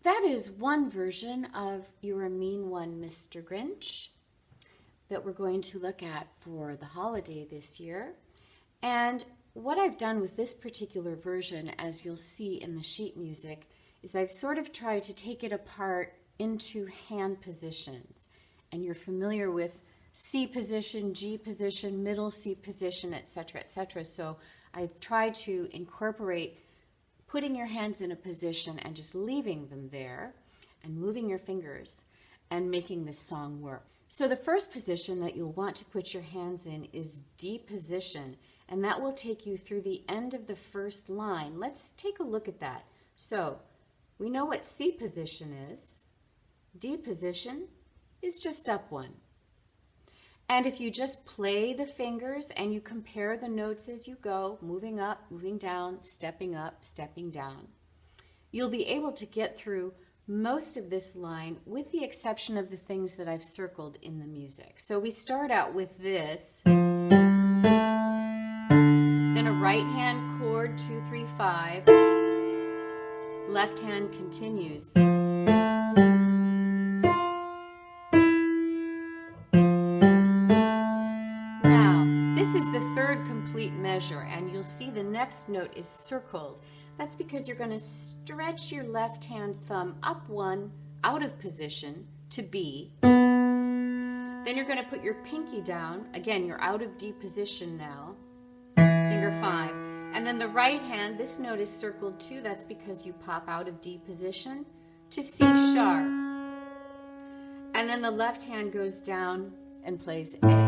That is one version of You're a Mean One, Mr. Grinch, that we're going to look at for the holiday this year. And what I've done with this particular version, as you'll see in the sheet music, is I've sort of tried to take it apart into hand positions. And you're familiar with C position, G position, middle C position, etc., etc. So I've tried to incorporate putting your hands in a position and just leaving them there and moving your fingers and making this song work. So the first position that you'll want to put your hands in is D position, and that will take you through the end of the first line. Let's take a look at that. So we know what C position is. D position is just up one. And if you just play the fingers and you compare the notes as you go, moving up, moving down, stepping up, stepping down, you'll be able to get through most of this line with the exception of the things that I've circled in the music. So we start out with this, then a right hand chord, 2, 3, 5, left hand continues. Measure, and you'll see the next note is circled. That's because you're going to stretch your left hand thumb up one out of position to B. Then you're going to put your pinky down. Again, you're out of D position now. Finger 5. And then the right hand, this note is circled too. That's because you pop out of D position to C sharp. And then the left hand goes down and plays A.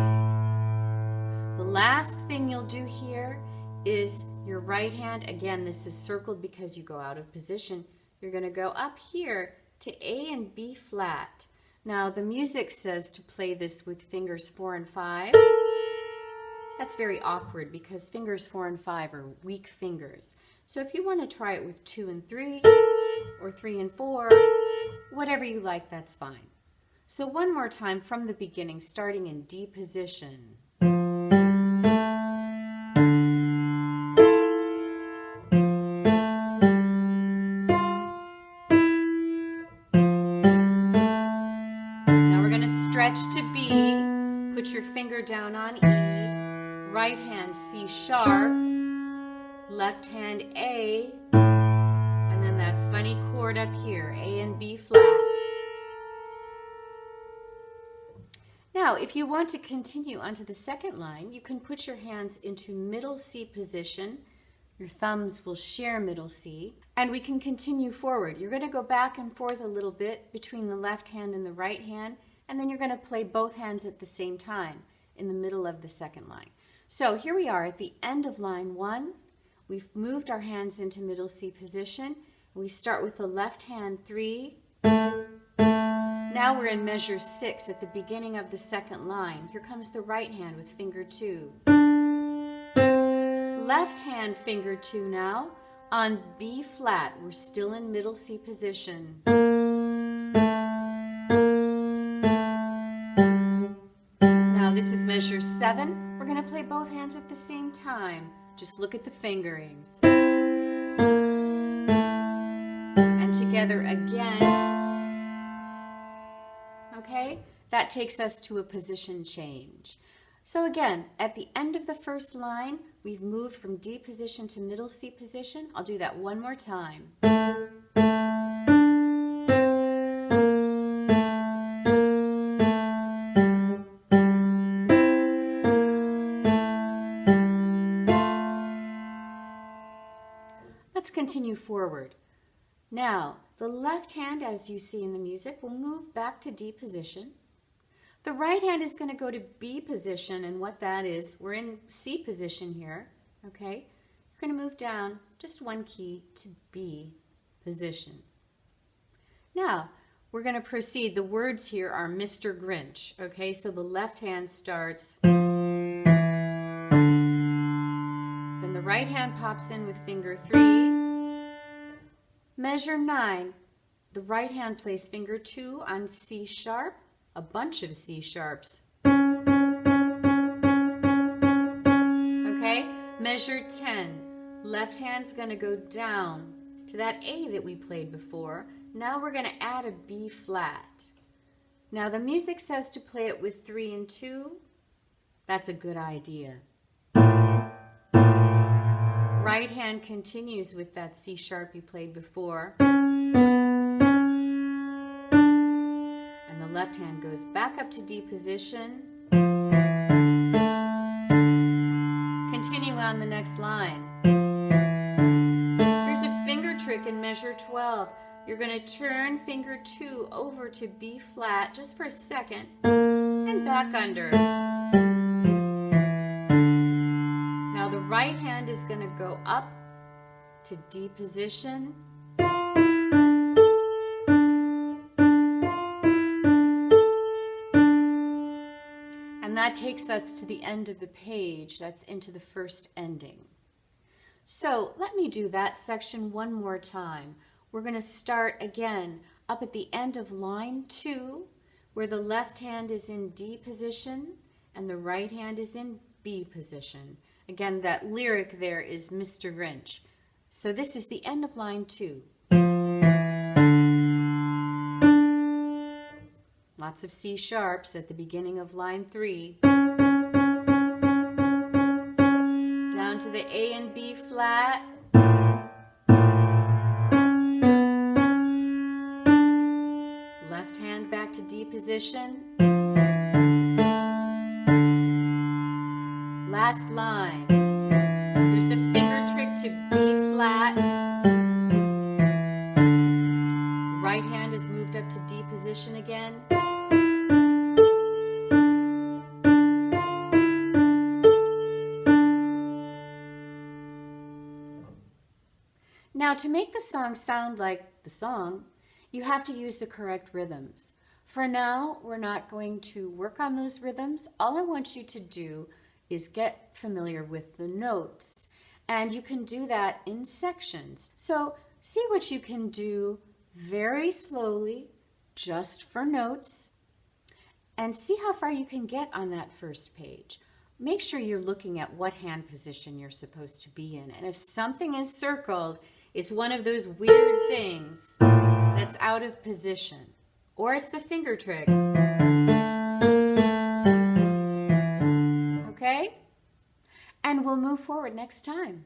The last thing you'll do here is your right hand, again this is circled because you go out of position, you're going to go up here to A and B flat. Now the music says to play this with fingers 4 and 5. That's very awkward because fingers 4 and 5 are weak fingers. So if you want to try it with 2 and 3 or 3 and 4, whatever you like, that's fine. So one more time from the beginning, starting in D position. Stretch to B, put your finger down on E, right hand C sharp, left hand A, and then that funny chord up here, A and B flat. Now, if you want to continue onto the second line, you can put your hands into middle C position. Your thumbs will share middle C, and we can continue forward. You're going to go back and forth a little bit between the left hand and the right hand, and then you're going to play both hands at the same time in the middle of the second line. So here we are at the end of line 1. We've moved our hands into middle C position. We start with the left hand 3. Now we're in measure 6 at the beginning of the second line. Here comes the right hand with finger 2. Left hand finger 2 now on B flat. We're still in middle C position. This is measure 7. We're going to play both hands at the same time. Just look at the fingerings. And together again. Okay? That takes us to a position change. So again, at the end of the first line, we've moved from D position to middle C position. I'll do that one more time. Let's continue forward. Now, the left hand, as you see in the music, will move back to D position. The right hand is going to go to B position, and what that is, we're in C position here, okay? You're going to move down just one key to B position. Now, we're going to proceed. The words here are Mr. Grinch, okay? So the left hand starts. Then the right hand pops in with finger 3. Measure 9. The right hand plays finger 2 on C sharp, a bunch of C sharps. Okay? Measure 10. Left hand's going to go down to that A that we played before. Now we're going to add a B flat. Now the music says to play it with 3 and 2. That's a good idea. Right hand continues with that C sharp you played before. And the left hand goes back up to D position. Continue on the next line. Here's a finger trick in measure 12. You're going to turn finger 2 over to B flat just for a second and back under. Now the right hand is going to go up to D position. And that takes us to the end of the page. That's into the first ending. So let me do that section one more time. We're going to start again up at the end of line 2, where the left hand is in D position and the right hand is in B position. Again, that lyric there is Mr. Grinch. So this is the end of line 2. Lots of C sharps at the beginning of line 3. Down to the A and B flat. Left hand back to D position. Last line. Here's the finger trick to B flat. Right hand is moved up to D position again. Now, to make the song sound like the song, you have to use the correct rhythms. For now, we're not going to work on those rhythms. All I want you to do is get familiar with the notes. And you can do that in sections. So see what you can do very slowly, just for notes, and see how far you can get on that first page. Make sure you're looking at what hand position you're supposed to be in. And if something is circled, it's one of those weird things that's out of position. Or it's the finger trick. Okay? And we'll move forward next time.